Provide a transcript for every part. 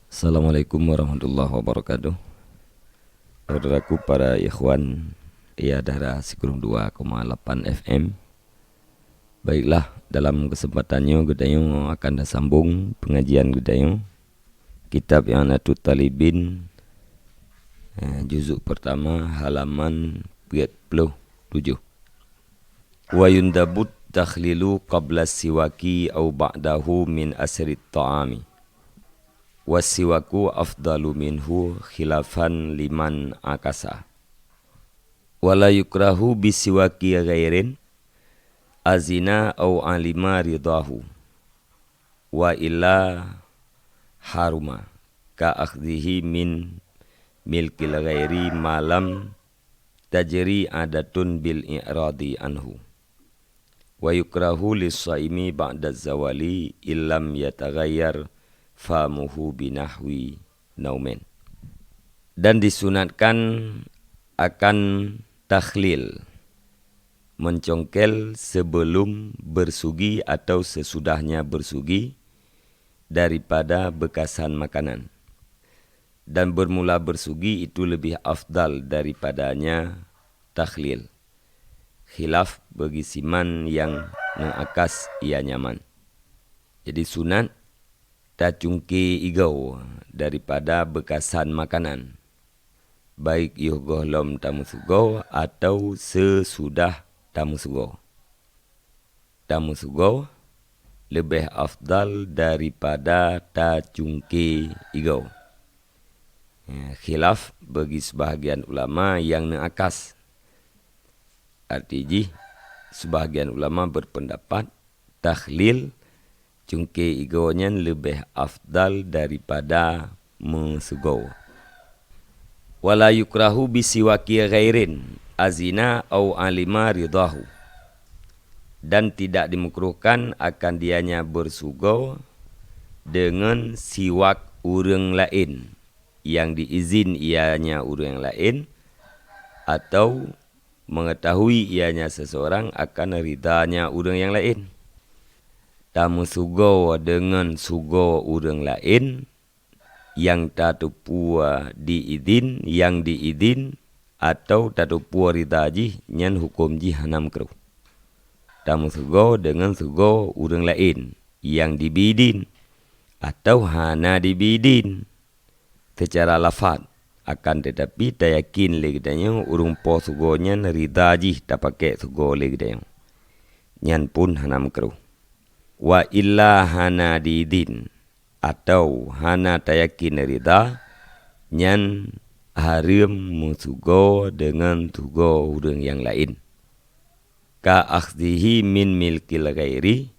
Assalamualaikum warahmatullahi wabarakatuh. Saudaraku para ikhwan ya darah Sikurung 2,8 FM. Baiklah, dalam kesempatannya Gedayo akan sambung pengajian Gedayo kitab yang Natut Talibin, juzuk pertama halaman 47. Wa yundabut takhlilu qabla siwaki au ba'dahu min asrit ta'ami. Wasiwaku afdalu minhu khilafan liman akasa. Wala yukrahu bisiwaki ghairin azina au alima ridahu. Wa illa haruma ka akhdhihi min milkil ghairi malam tajri adatun bil i'radi anhu. Wa yukrahu lis-shaimi ba'da zawali illam yataghayyar famuhu binahwi naumen. Dan disunatkan akan takhlil, mencongkel sebelum bersugi atau sesudahnya bersugi daripada bekasan makanan. Dan bermula bersugi itu lebih afdal daripadanya takhlil. Khilaf bagi siman yang mengakas ia nyaman. Jadi sunat tak cungki igau daripada bekasan makanan, baik yugoh lom tamu sugo atau sesudah tamu sugo. Tamu sugo lebih afdal daripada tak cungki igau. Khilaf bagi sebahagian ulama yang mengakas. Artinya sebahagian ulama berpendapat takhlil cungki igonya lebih afdal daripada mesugau. Wala yukrahu bisiwaki ghairin azina au alima ridahu. Dan tidak dimukruhkan akan dianya bersugau dengan siwak urang lain yang diizin ianya urang lain atau mengetahui ianya seseorang akan ridanya urang yang lain. Tamu sugo dengan sugo urang lain yang tatupua diidin, yang diidin atau tatupua ridaji nyan hukum ji hanam keruh. Tamu sugo dengan sugo urang lain yang dibidin atau hana dibidin secara lafad, akan tetapi tak yakin legdanya urung po sugo nyan ridaji tak pakai sugo legdanya nyan pun hanam keruh. Wa illa hana didin atau hana tayakin rida nyan harim musugo dengan tugo urang yang lain. Ka akhdihi min milkil ghairi,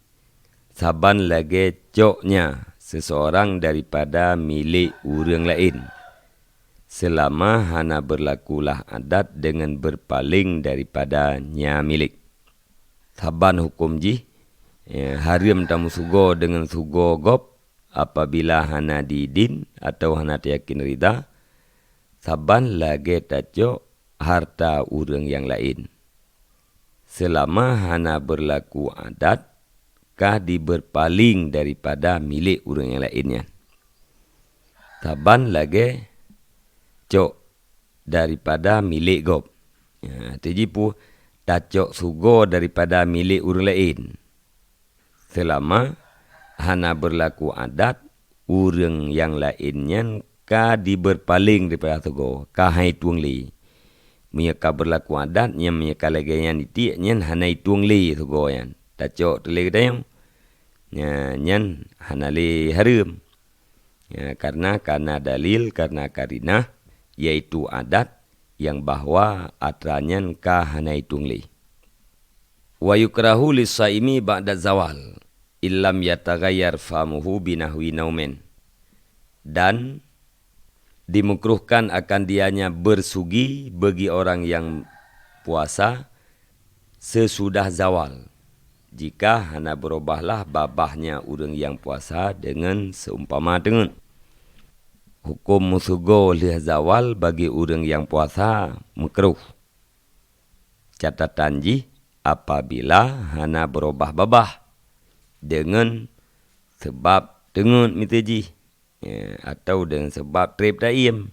saban lagi coknya seseorang daripada milik urang lain, selama hana berlakulah adat dengan berpaling daripada nya milik. Saban hukum ji harim tamu sugo dengan sugo gop apabila hana didin atau hana yakin rida, saban lagi taco harta urang yang lain, selama hana berlaku adat kah diberpaling daripada milik urang yang lainnya. Saban lagi cok daripada milik gop. Tejipu tacok sugo daripada milik urang lain, selama hana berlaku adat urang yang lainnya ka diberpaling daripada sugo ka hai tuang li. Menyeka berlaku adat yang menyeka lagi yang iti nyan hana tuang li sugo yan. Tacok tele kedayang nyan hana li harum. Karena dalil karena karinah yaitu adat yang bahwa atranyan ka hana tuang li. Wa yukrahu lis-shaimi ba'da zawal illam yataghayyar famuhu binahwi naumen. Dan dimukruhkan akan dianya bersugi bagi orang yang puasa sesudah zawal, jika hana berubahlah babahnya urang yang puasa dengan seumpama dengan hukum musugo lih zawal bagi urang yang puasa makruh. Catatan ji apabila hana berubah babah dengan sebab dengan miteji atau dengan sebab trip daim.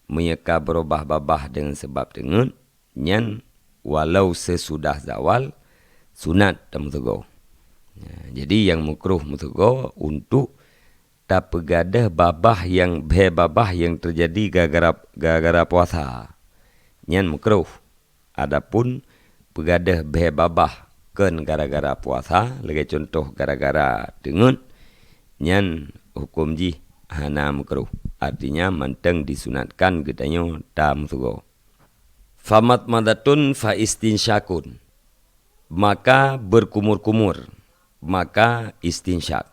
Mereka berubah babah dengan sebab dengun. Nyan walau sesudah zawal sunat dan mutugo. Jadi yang mukruh mutugo untuk tak pegadah babah yang terjadi gara-gara puasa. Nyan mukruh. Adapun pegadah babah ken gara-gara puasa, lagi contoh gara-gara dengun, nyan hukum ji hana mukruh. Artinya manteng disunatkan gedanyo tam sugo. Famat madatun fa istinsyakun. Maka berkumur-kumur. Maka istinsyak.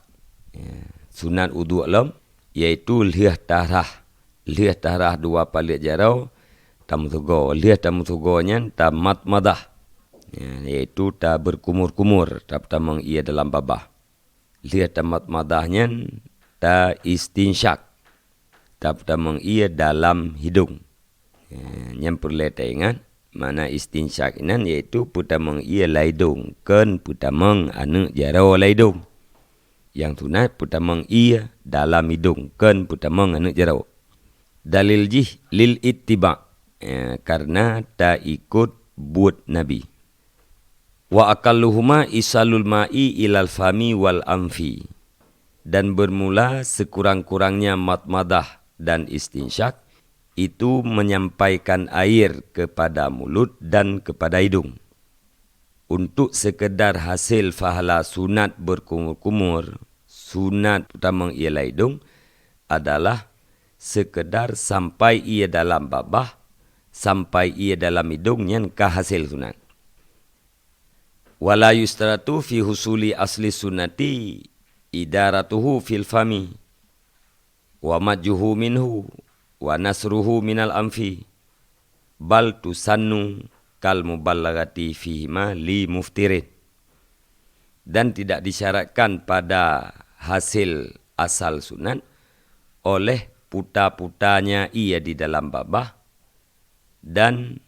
Sunat wudu alam yaitu liah tarah. Liah tarah dua palit jarau tam sugo. Liah tam sugonya tamat madah. Yaitu ta berkumur-kumur. Tamang ia dalam babah. Liah tamat madahnya ta istinsyak. Tamang ia dalam hidung. Yang perlu kita ingat. Mana istinsyak inan yaitu putamang ia laidung. Ken putamang anu jarau laidung. Yang sunat putamang ia dalam hidung. Ken putamang anu jarau. Dalil jih lil ittiba. Karena tak ikut buat Nabi. Wa akalluhuma isalul ma'i ilal fami wal amfi. Dan bermula sekurang-kurangnya matmadah dan istinsyak itu menyampaikan air kepada mulut dan kepada hidung. Untuk sekedar hasil fahala sunat berkumur-kumur, sunat utama ialah hidung adalah sekedar sampai ia dalam babah, sampai ia dalam hidung yang hasil sunat. Wala yustaratu fi husuli asli sunnati idaratuhu fil fami wa majjuhu minhu wa nasruhu minal amfi bal tusannu kal muballagati fihima li muftirin. Dan tidak disyaratkan pada hasil asal sunat oleh puta-putanya ia di dalam babah dan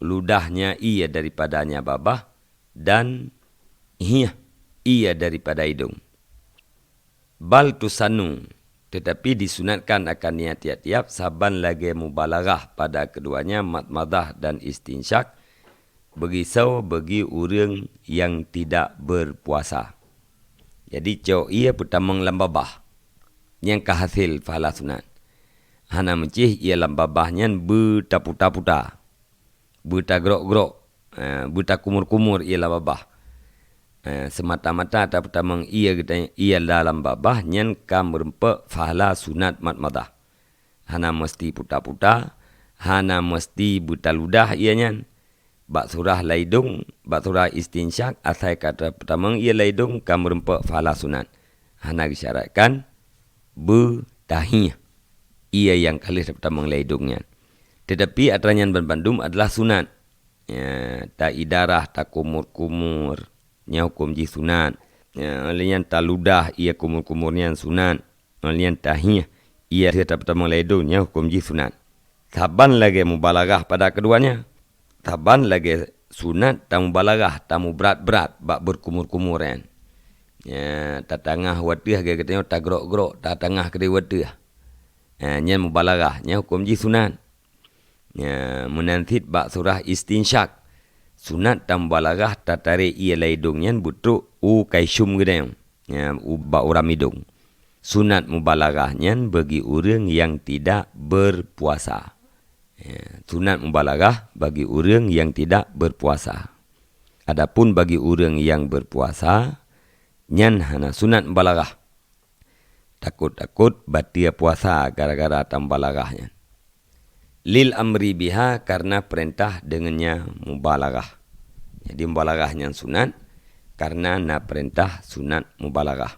ludahnya ia daripadanya babah dan ia daripada hidung. Bal tusannu, tetapi disunatkan akan niat tiap-tiap saban lagi mubalaghah pada keduanya matmadah dan istinsyak begisau bagi orang yang tidak berpuasa. Jadi cok ia putamang lambabah yang kahasil fahala sunat. Hana mencih ia lambabahnya bertaputa-puta, bertagrok-grok, bertakumur-kumur ia lambabah. Semata-mata tak pertama ia dalam babah nyan kam merempak fahala sunat matmadah. Hana mesti puta-puta, hana mesti buta ludah ia nyan. Bak surah laidung, bak surah istinsyak, asal kata pertama ia laidung kam merempak fahala sunat. Hana disyaratkan bertahiyah. Ia yang kali pertama laidungnya. Tetapi aturan berbandum adalah sunat. Tak idarah, tak kumur-kumur. Nya hukum ji sunat. Alian taludah ia kumur-kumurnya sunat. Alian tahiyah ia tetap pertama laidungnya hukum ji sunat. Saban lagi mubalaghah pada keduanya. Saban lagi sunat tamu balaghah, tamu berat-berat bak berkumur-kumuran. Tatangah watih ge katanya tagrok-grok, tatangah kedai watih. Nya mubalaghah, nya hukum ji sunat. Menantit bak surah istinsyak. Sunat tambalaghah tatare ia laidungnya butruk kaisum gedang. Bak uram hidung. Sunat mubalaghahnya bagi orang yang tidak berpuasa. Sunat mubalaghah bagi orang yang tidak berpuasa. Adapun bagi orang yang berpuasa, nyan hana sunat mubalaghah. Takut-takut batia puasa gara-gara tambalaghahnya. Lil amri biha karena perintah dengannya mubalaghah. Jadi mubalaghahnya sunat karena na perintah sunat mubalaghah.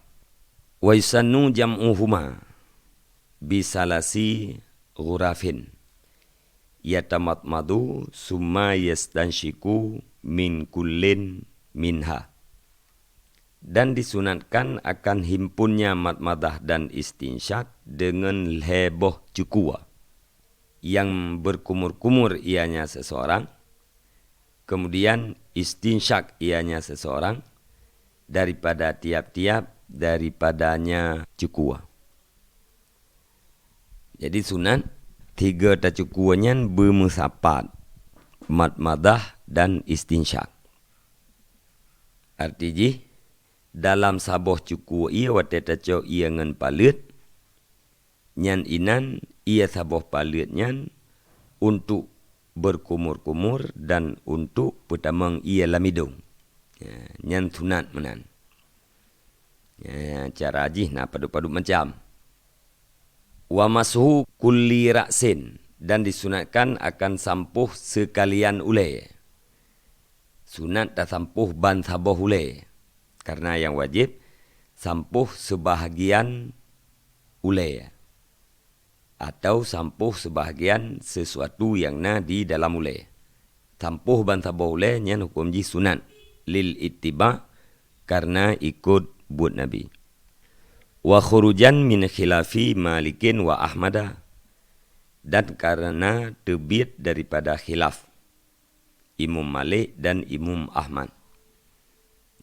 Wa yusannu jam'uhuma bisalasi ghurafin yatamatmadu summa yastanshiku min kullin minha. Dan disunatkan akan himpunnya matmadah dan istinsyak dengan heboh cukua. Yang berkumur-kumur ianya seseorang, kemudian istinsyak ianya seseorang, daripada tiap-tiap daripadanya cukua. Jadi sunat 3 tacukuannya bermusapat, madmadah dan istinsyak. Artinya dalam saboh cuku ia wate tacu ia ngan palit, nyan inan ia saboh palit nyan untuk berkumur-kumur dan untuk pertamang ia lamidung. Nyan sunat menan. Cara ajih na padu-padu macam. Wa mashu kulli ra'sin, dan disunatkan akan sampuh sekalian ulai. Sunat tak sampuh ban saboh ulai. Karena yang wajib sampuh sebahagian ulai. Atau sampuh sebahagian sesuatu yang na di dalam ulai. Sampuh ban saboh ulai nyan hukum ji sunat. Lil ittiba, karena ikut buat Nabi. Wa khurujan min khilafi Malikin wa Ahmada, dan karena terbit daripada khilaf Imam Malik dan Imam Ahmad.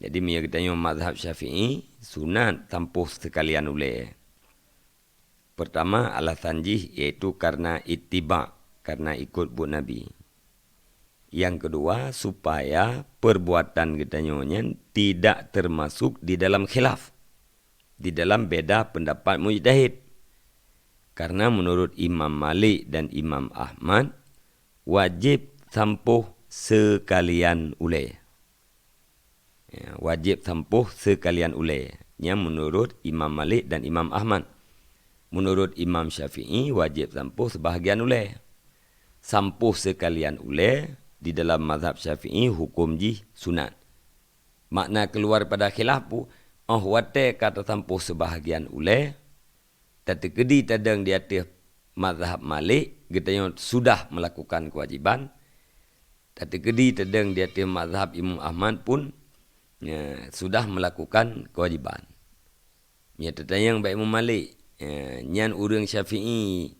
Jadi dia katanya mazhab Syafi'i sunat tampuh sekalian ulai. Pertama alasan jih iaitu karena ittiba, karena ikut buat Nabi. Yang kedua supaya perbuatan katanya tidak termasuk di dalam khilaf, di dalam beda pendapat mujtahid. Karena menurut Imam Malik dan Imam Ahmad wajib sampuh sekalian ulai. Wajib sampuh sekalian ulai. Yang menurut Imam Malik dan Imam Ahmad. Menurut Imam Syafi'i wajib sampuh sebahagian ulai. Sampuh sekalian ulai di dalam mazhab Syafi'i hukum ji sunat. Makna keluar pada khilaf pu, wate kata sampuh sebahagian ulai. Tapi kedi tadang di atas mazhab Malik, katanya sudah melakukan kewajiban. Tapi kedi tadang di atas mazhab Imam Ahmad pun sudah melakukan kewajiban. Ya tetanya yang baik Imam Malik, nyan urang Syafi'i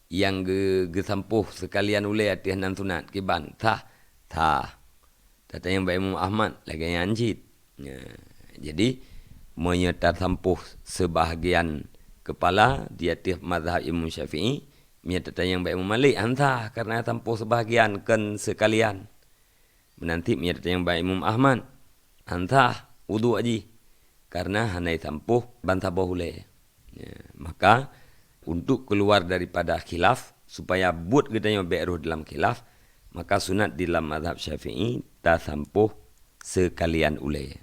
yang gesampuh sekalian ulai atas nan sunat kiban tah. Tetanya yang baik Imam Ahmad lagi yang anjit. Jadi menyerta sampuh sebahagian kepala di atas mazhab Imam Syafi'i, menyerta yang baik Imam Malik antah karena sampuh sebahagian kan sekalian. Menanti menyerta yang baik Imam Ahmad antah wudu aji karena hanai sampuh bantabah ulai. Maka untuk keluar daripada khilaf supaya but katanya beruh dalam khilaf, maka sunat di dalam mazhab Syafi'i tak sampuh sekalian ulai.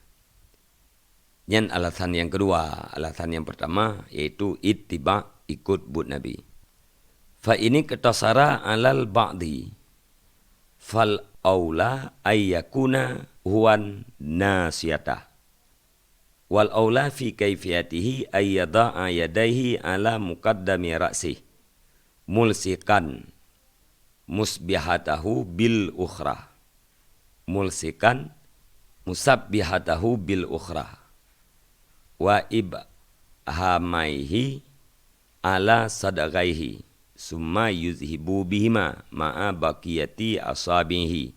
Yang alasan yang kedua, alasan yang pertama yaitu ittiba, ikut buat Nabi. Fa ini ketasara alal ba'di fal aula ayyakuna huwan nasiyatah wal aula fi kaifiyatihi ayyada'a yadaihi ala muqaddami ra'sih mulsikan musbihatahu bil ukhra, mulsikan musabbihatahu bil ukhra wa ibhamaihi ala sadagaihi summa yuzhibu bihima ma'a baqiyati asabihi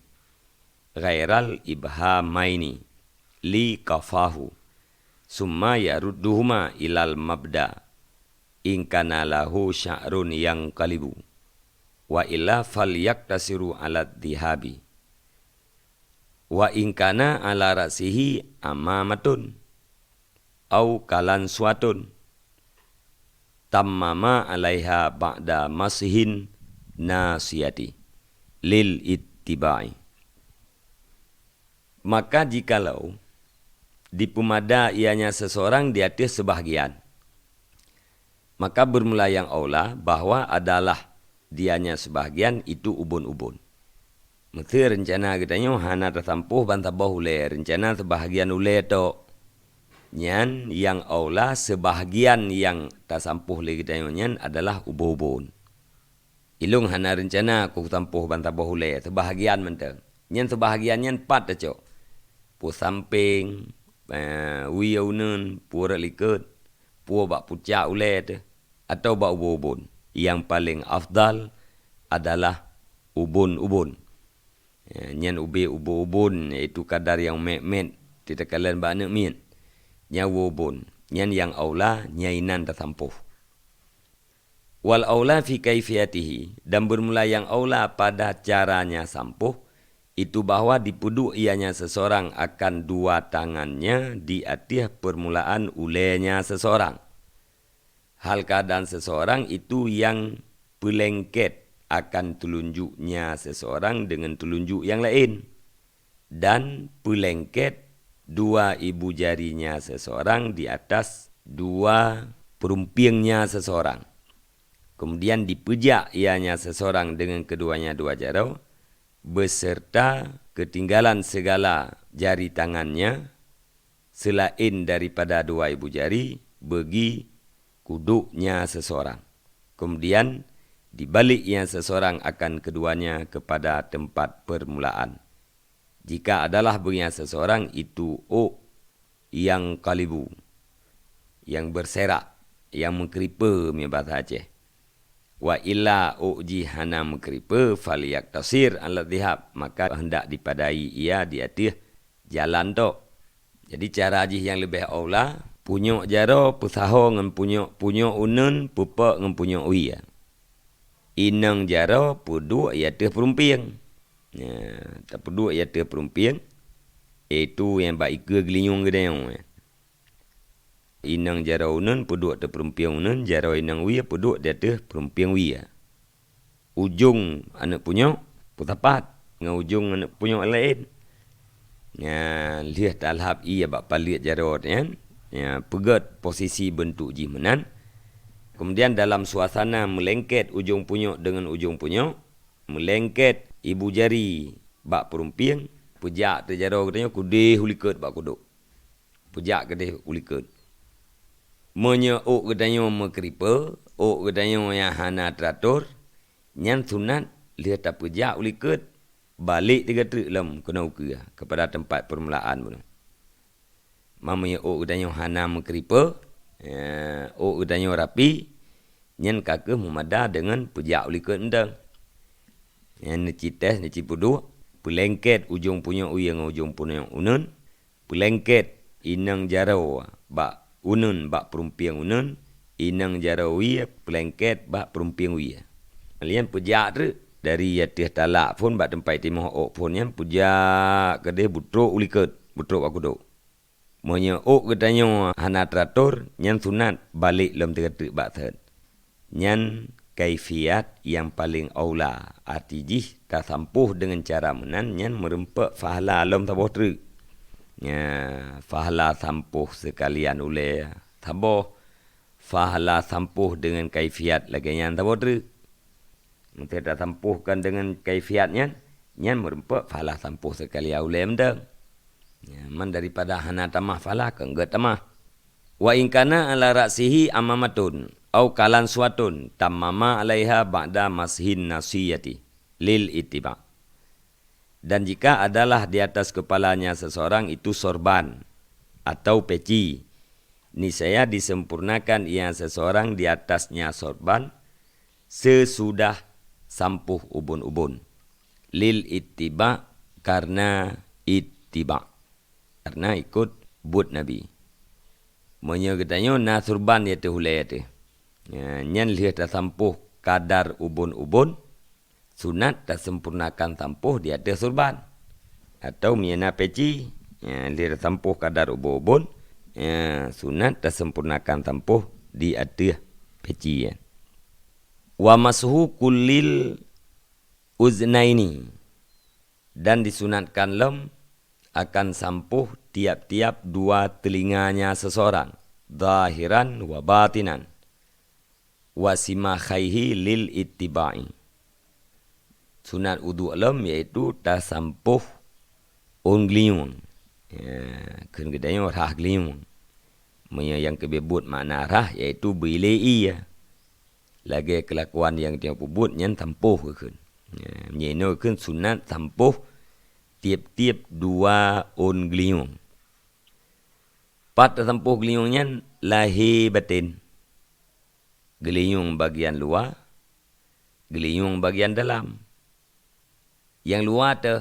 ghairal ibhamaini li kafahu summa yarudduhuma ilal mabda in kana lahu sya'run yang kalibu wa illa falyaktasiru ala dhihabi wa in kana ala ra'sihi amamatun au kalan suatun tammama alaiha ba'da masihin nasiyati lil ittibai. Maka jikalau di pemada ianya seseorang di atas sebahagian, maka bermula yang aula bahwa adalah dianya sebahagian itu ubun-ubun. Mesti rencana katanya hana tersampuh bantabah ulai, rencana sebahagian ulai to nyan yang aula sebahagian yang tersampuh lagi katanya nyan adalah ubun-ubun. Ilung hana rencana ku tampuh bantabah ulai sebahagian mentang. Nyan sebahagian nyan 4 aja. Pu samping, wiyaunen, pu relikut, pu bak pucak ulai tu atau bak ubun-ubun. Yang paling afdal adalah ubun-ubun. Nyan ubun-ubun iaitu kadar yang mek-mek tidak kalian bak nak min. Nyan ubun, nyan yang aula nyainan tersampuh. Wal aula fi kaifiyatihi, dan bermula yang aula pada caranya sampuh, itu bahwa dipuduk ianya seseorang akan dua tangannya di atas permulaan ulenya seseorang. Hal keadaan seseorang itu yang pelengket akan telunjuknya seseorang dengan telunjuk yang lain. Dan pelengket dua ibu jarinya seseorang di atas dua perumpingnya seseorang. Kemudian dipejak ianya seseorang dengan keduanya dua jari, beserta ketinggalan segala jari tangannya selain daripada dua ibu jari bagi kuduknya seseorang. Kemudian dibalik ia seseorang akan keduanya kepada tempat permulaan. Jika adalah bagi seseorang itu yang kalibu, yang berserak, yang mengkeripa punya bahasa Aceh. Wa illa jihana mengkeripa faliyak tasir ala dhihab, maka hendak dipadai ia di atas jalan tu. Jadi cara ajih yang lebih aula, punyuk jaro pusaho dengan punyuk unun pupak dengan punyuk uya. Inang jaro puduk ia atas perumping. Ya, tak puduk ia atas perumping. Itu yang baik ke gelinyung gedayung. Inang jaro unun puduk atas perumping unun, jaro inang uya puduk di atas perumping uya. Ujung anak punyuk putapat dengan ujung anak punyuk lain. Ya, lihat alhab ia bak palit jaro kan. Ya, pegat posisi bentuk jimenan. Kemudian dalam suasana melengket ujung punyuk dengan ujung punyuk, melengket ibu jari bak perumping, pejak terjaro katanya kudih ulikat bak kuduk. Pejak kedih ulikat. Menyeuk katanya mekeripa, katanya yang hana teratur, nyan sunat lihat tak pejak ulikat, balik tiga trik lam kena ukia kepada tempat permulaan pun. Mamanya katanya hana mekeripa, katanya rapi, nyan kakak memada dengan pejak ulikat endang. Yang necites, necipudu, pelengket ujung punya uyang ujung punya unun, pelengket inang jarau bak unun bak perumping unun, inang jarau uya, pelengket bak perumping uya. Kalian pejak tu, dari atas talak pun bak tempat timah pun yang pejak kedai butruk ulikat, butruk bak kuduk. Menyeuk katanya hana teratur, nyan sunat balik dalam tiga-tiga bak thad. Nyan kaifiat yang paling aula. Artijih tak sampuh dengan cara menan, nyan merempak fahala alam tabuh teruk. Ya, fahala sampuh sekalian oleh tabuh. Fahala sampuh dengan kaifiat lagi nyan tabuh teruk. Nanti tak sampuhkan dengan kaifiatnya, nyan merempak fahala sampuh sekalian oleh mendang. Ya, man daripada hana tamah falah ke enggak tamah. Wa inkana ala ra'sihi amamatun au kalan suatun tamama alaiha ba'da mashin nasiyati lil ittiba. Dan jika adalah di atas kepalanya seseorang itu sorban atau peci, niscaya disempurnakan ia seseorang di atasnya sorban sesudah sampuh ubun-ubun. Lil ittiba karena ittiba. Karena ikut but Nabi. Menyegatanya na surban ya tehulai ya. Nyan lihat tak sampuh kadar ubun-ubun, sunat tak sempurnakan sampuh di atas surban. Atau miana peci, lihat sampuh kadar ubun-ubun, sunat tak sempurnakan sampuh di atas peci. Wa masuhu kullil uznaini, dan disunatkan lem akan sampuh tiap-tiap dua telinganya seseorang, zahiran wa batinan, wa simakhaihi lil ittiba'i. Sunat wudu alam iaitu tasampuh ungliung. Kun gedanya rah gliung. Yang kebebut makna rah iaitu bilei ya. Lagi kelakuan yang dia pubut nyan tampuh kun. Nyeno kun sunat tampuh tiap-tiap dua ungliung. Pat tampuh gliungnya lahir batin. Geliung bagian luar, geliung bagian dalam. Yang luar tu,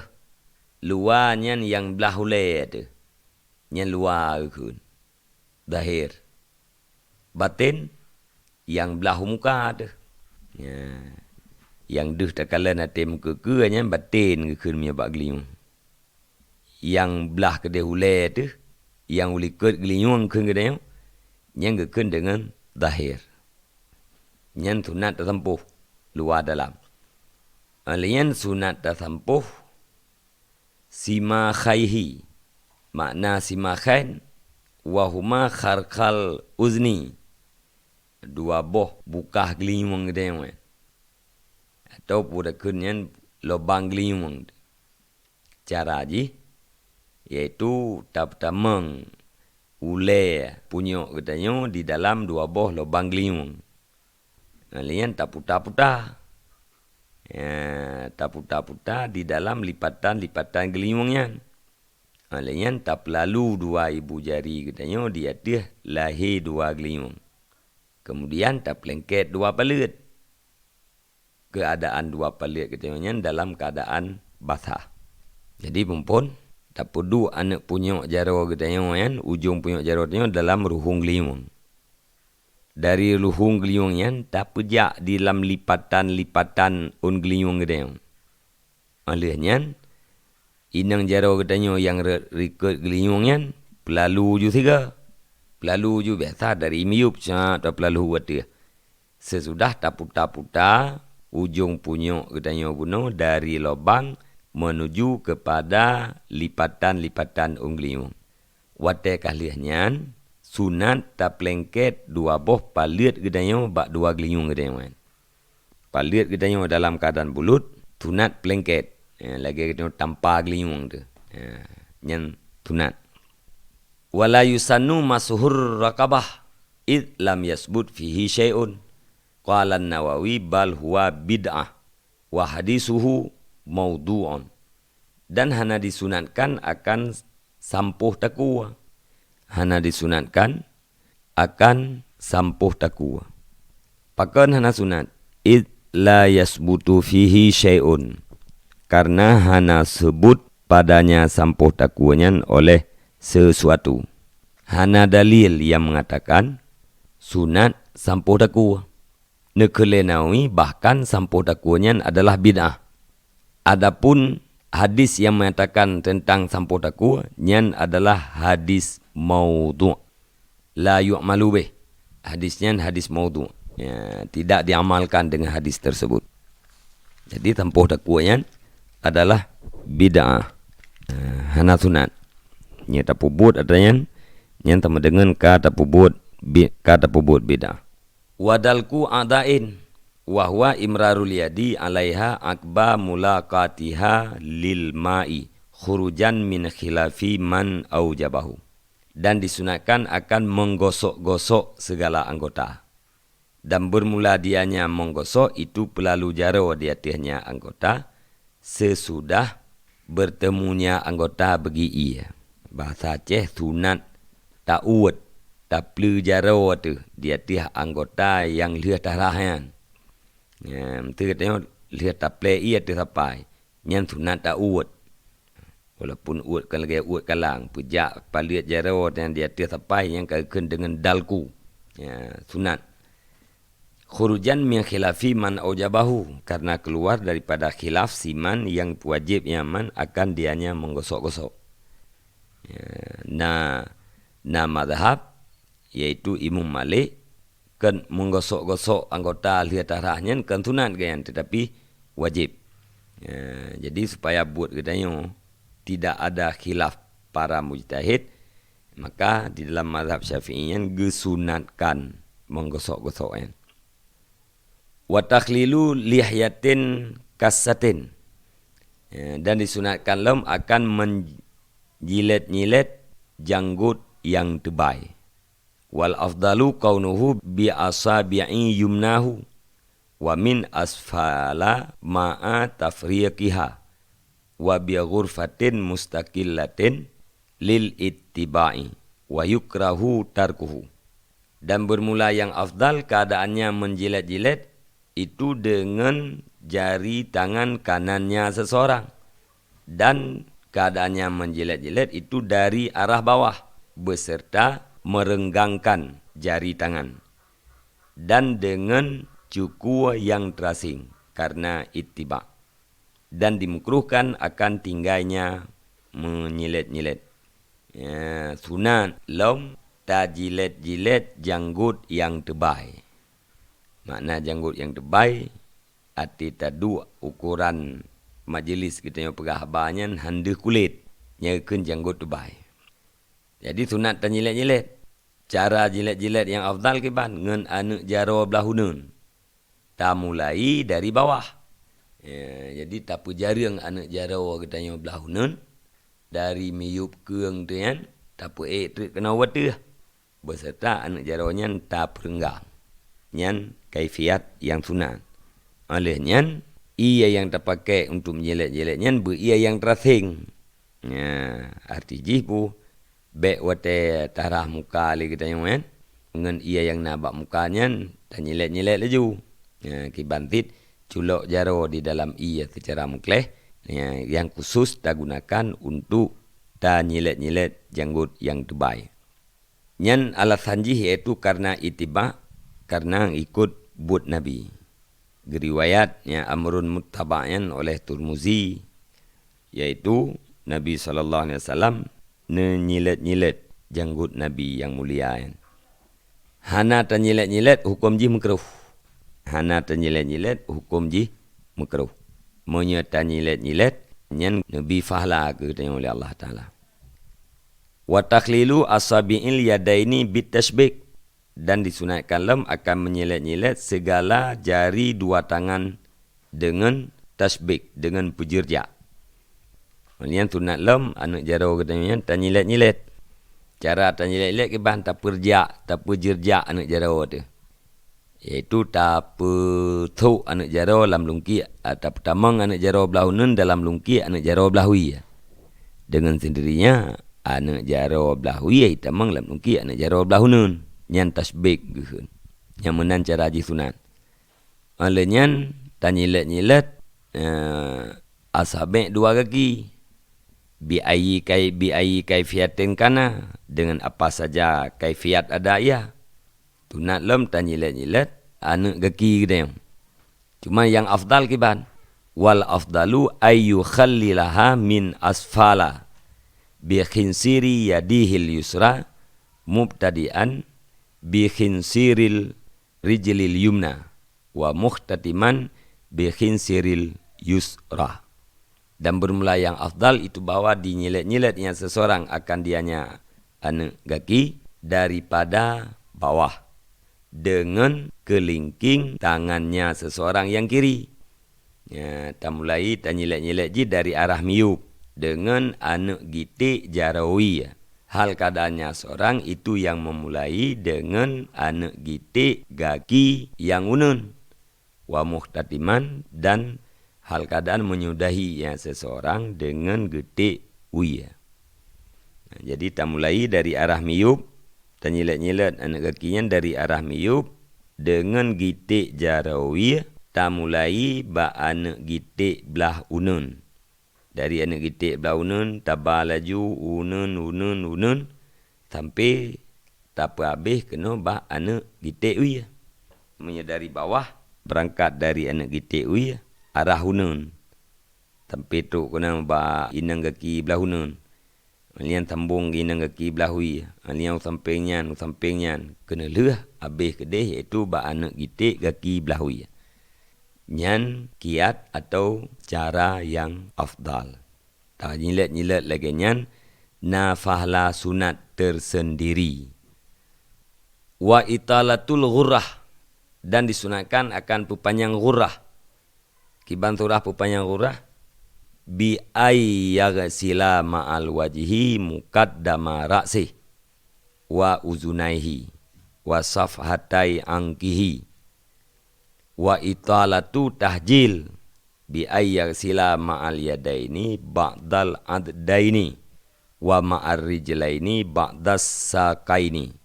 luarnya yang belah hulai tu. Yang luar kun. Zahir. Batin yang belah muka tu. Yang deh tak kala nate muka ke batin ke kun punya bak geliung. Yang belah ke dia hulai tu, yang uli kot geliung kun ke dia, yang ke kun dengan zahir. Yang sunat tersempuh luar dalam. Alian sunat tersempuh sima khaihi. Makna sima khain wahuma kharkal uzni. Dua boh bukah geliung ke dia. Atau pun kunyan lubang geliung. Cara ji iaitu tamang ulai punyok katanya di dalam dua boh lubang geliung. Alian tak putar-putar. Tak putar-putar di dalam lipatan-lipatan geliungnya. Alian tak lalu dua ibu jari katanya di atas lahir dua geliung. Kemudian tak pelengket dua palut. Keadaan dua palut katanya dalam keadaan basah. Jadi pumpun tak perlu anak punya jaro katanya kan, ujung punya jaro katanya dalam ruhung geliung. Dari ruhung geliung yang tak pejak di dalam lipatan-lipatan geliung katanya. Alihnya inang jaro katanya yang rikut geliung yang pelalu ju tiga. Pelalu ju biasa dari miup atau pelalu buat dia. Sesudah tak putar-putar ujung punya katanya guna dari lubang menuju kepada lipatan-lipatan geliung. Watai kalihnya sunat tak pelengket dua boh palit katanya bak dua geliung katanya. Palit katanya dalam keadaan bulut, sunat pelengket. Lagi katanya tanpa geliung tu. Yang sunat. Wala yusannu masuhur raqabah id lam yasbut fihi syai'un. Qala an-Nawawi bal huwa bid'ah wa hadisuhu maudu'un. Dan hana disunatkan akan sampuh takwa. Hana disunatkan akan sampuh takwa. Pakan hana sunat id la yasbutu fihi syai'un. Karena hana sebut padanya sampuh takwanya oleh sesuatu. Hana dalil yang mengatakan sunat sampuh takwa. Nekelenawi bahkan sampuh takwanya adalah bid'ah. Adapun hadis yang mengatakan tentang sampuh takwa nyan adalah hadis maudhu'. La yu'malu bih. Hadisnya hadis maudhu'. Tidak diamalkan dengan hadis tersebut. Jadi sampuh takwanya adalah bid'ah. Hana sunat. Nya tapubut adanya yang sama dengan kata pubut bid'ah. Wadalku adain wahwa imrarul yadi alaiha akba mulaqatiha lil ma'i khurujan min khilafi man aujabahu. Dan disunatkan akan menggosok-gosok segala anggota. Dan bermula dianya menggosok itu pelalu jaro di atasnya anggota sesudah bertemunya anggota bagi ia. Bahasa Aceh sunat ta'ud tak perlu jaro tu di atas anggota yang lihat tarahan. Itu katanya lihat taplek ia tu sampai. Yang sunat ta'ud. Walaupun ud kan lagi ud kalang. Pejak paliat jaro yang di atas sampai yang kaitan dengan dalku. Sunat. Khurujan min khilafi man aujabahu. Karena keluar daripada khilaf siman yang wajib yaman akan dianya menggosok-gosok. Nah madhab yaitu Imam Malik kan menggosok-gosok anggota lihat darahnya kan sunat kan tetapi wajib. Jadi supaya buat katanya tidak ada khilaf para mujtahid maka di dalam mazhab Syafi'iyyan gesunatkan menggosok-gosoknya. Wa takhlilu lihyatin kassatin. Dan disunatkan lam akan menjilat-nyilat janggut yang tebal. Wal afdalu kaunuhu bi asabi'i yumnahu wa min asfala ma'a tafriqiha wa bi ghurfatin mustaqillatin lil ittiba'i wa yukrahu tarkuhu. Dan bermula yang afdal keadaannya menjilat-jilat itu dengan jari tangan kanannya seseorang. Dan keadaannya menjilat-jilat itu dari arah bawah beserta merenggangkan jari tangan. Dan dengan cukur yang terasing karena ittiba. Dan dimukruhkan akan tinggalnya menyilet-nyilet. Sunat lom tak jilet-jilet janggut yang tebal. Makna janggut yang tebal, arti tadu ukuran majlis kita yang pergahabannya handa kulit. Nyakan janggut tebal. Jadi sunat tak jilet-jilet. Cara jilet-jilet yang afdal ke ban ngan anak jaro belahunun. Tak mulai dari bawah. Jadi tak pu jarang anak jaro kita yang belahunun dari miyup keung tu kan tak pu trik kena wata. Beserta anak jaronya tak perenggang. Nyan kaifiat yang sunat. Olehnya ia yang terpakai untuk menjilet-jiletnya ia yang terasing. Arti jipu bek wate tarah muka le kita yang kan ngan ia yang nabak mukanya tak nyilet-nyilet laju kibantit culok jaro di dalam ia secara mukleh yang khusus tak gunakan untuk tak nyilet-nyilet janggut yang tebal. Nyan alasan jih iaitu karena ittiba, karena ikut but Nabi. Geriwayat yang amrun muttaba'yan oleh Tirmizi iaitu Nabi SAW nyilet-nyilet janggut Nabi yang mulia. Hana tak nyilet-nyilet hukum ji makruh. Hana tak nyilet-nyilet hukum ji makruh. Monya tak nyilet-nyilet nyan Nabi fahla ke tanya oleh Allah Ta'ala. Wa takhlilu asabi'il yadaini bitashbik. Dan disunatkan lem akan menyilet-nyilet segala jari dua tangan dengan tasbik, dengan pujirja. Kemudian sunat lem anak jaro katanya tak nyilet-nyilet. Cara tak nyilet-nyilet ke bahan tak perjak, tak pujirja anak jaro tu. Iaitu tak petuk anak jaro dalam lungki, tak pertamang anak jaro belahunun dalam lungki anak jaro belahui. Dengan sendirinya anak jaro belahui tamang dalam lungki anak jaro belahunun. Nyan tasbik ke. Yang menan cara haji sunat. Olehnya tak nyilet-nyilet asabek dua kaki. Bi'ayi kaifiatin kana. Dengan apa saja kaifiat ada ya. Tunat lem tak nyilet-nyilet anak kaki kita yang. Cuma yang afdal kiban. Wal afdalu ayyu khallilaha min asfala. Bi khinsiri yadihil yusra. Mubtadi'an. Bi khinsiril rijlil yumna. Wa muhtatiman bi khinsiril yusra. Dan bermula yang afdal itu bahwa dinyilet-nyiletnya seseorang akan dianya anak kaki daripada bawah dengan kelingking tangannya seseorang yang kiri. Tak mulai tak nyilet-nyilet je dari arah miyub dengan anak gitik jarawi. Hal keadaannya seorang itu yang memulai dengan anak gitik kaki yang unun. Wa muhtatiman dan hal keadaan menyudahi seseorang dengan getik uya. Jadi tak mulai dari arah miyub, tak nyilet-nyilet anak kakinya dari arah miyub dengan gitik jarawi, tak mulai ba anak gitik belah unun. Dari anak gitik belah unun, tabah laju unun sampai tak habis kena ba anak gitik uya. Menyedari bawah berangkat dari anak gitik uya. Arah hunun. Sampai tu kena ba inang kaki belah hunun. Alian tambung inang kaki belah hui. Alian sampingnya kena leh habis kedeh iaitu ba anak gitik kaki belah hui. Nyan kiat atau cara yang afdal. Tak nyilet-nyilet lagi nyan nafahla sunat tersendiri. Wa italatul ghurrah. Dan disunatkan akan pepanjang ghurrah. Kiban surah pepanjang ghurrah bi ayyaghsila ma'al wajhi muqaddama ra'sih wa uzunaihi wa safhatai angkihi wa italatu tahjil bi ayyaghsila ma'al yadaini ba'dal addaini wa ma'ar rijlaini ba'das saqaini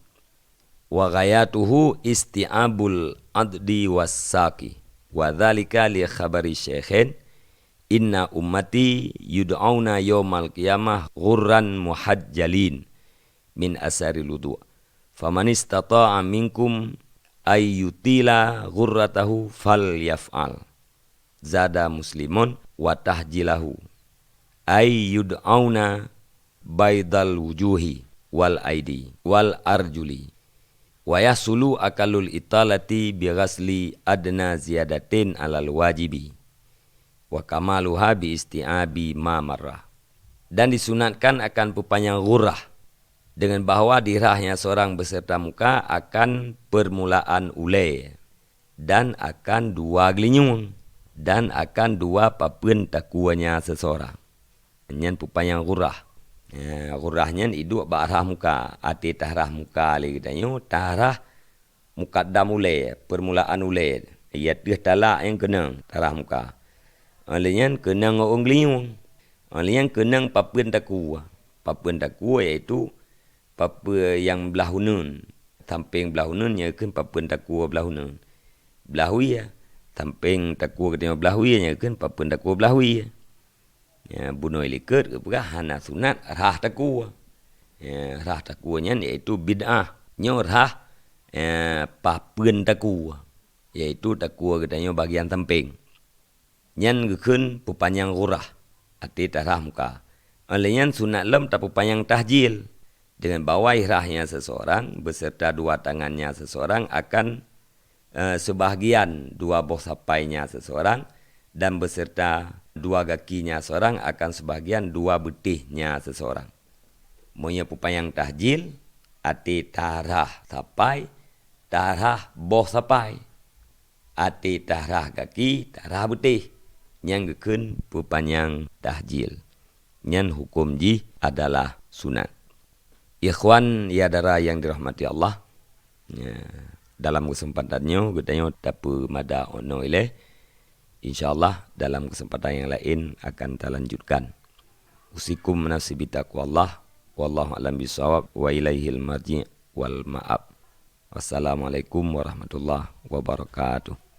wa ghayatuhu isti'abul addi was saqi. Wa dzalika li khabari syekhin inna ummati yud'auna yaumal qiyamah ghurran muhajjalin min asari wudu. Faman istata'a minkum ayyutila ghurratahu fal yaf'al. Zada muslimun wa tahjilahu ayyud'auna baydal wujuhi wal aidi wal arjuli wa yasulu akalul italati bi ghasli adna ziyadatin alal wajibi wa kamaluha bi isti'abi ma marrah. Dan disunatkan akan pupanyang ghurrah dengan bahawa dirahnya seorang beserta muka akan permulaan ulai dan akan dua gelinyung dan akan dua papun takuanya seseorang. Nyan pupanyang ghurrah. Ghurrahnya itu barah muka, ati tarah muka lagi tanyo, tarah mukaddam ulai, permulaan ulai. Ia tuh talak yang kenang tarah muka. Alian kenang orang gelinyung. Alian kenang papun takua. Papun takua iaitu papa yang belah hunun, samping belah hunun nyakeun papun takua belah hunun. Belahui ya, samping takua ketengah belahui nyakeun papun takua belahui. Ya, bunuh liker kepegah hana sunat rah takua. Ya, rah takuanya iaitu bid'ah. Nyo rah papun takua, iaitu takua ketengah bagian samping. Nyan gekeun pupanyang ghurrah, ati tarah muka. Alian sunat lem tak pupanyang tahjil. Dengan bawa ihrahnya seseorang beserta dua tangannya seseorang akan sebahagian dua boh sapainya seseorang dan beserta dua kakinya seseorang akan sebahagian dua betihnya seseorang. Monya pupayang tahjil ati tarah sapai, tarah boh sapai, ati tarah kaki, tarah betih. Yang gekeun pupanyang tahjil. Nyan hukum ji adalah sunat. Ikhwan yadara yang dirahmati Allah. Ya, dalam kesempatannya katanya tapu mada ono ile. Insyaallah dalam kesempatan yang lain akan kita lanjutkan. Usikum nafsi bitaqwallah wallahu alam bisawab wa ilaihil marji' wal ma'ab. Wassalamualaikum warahmatullahi wabarakatuh.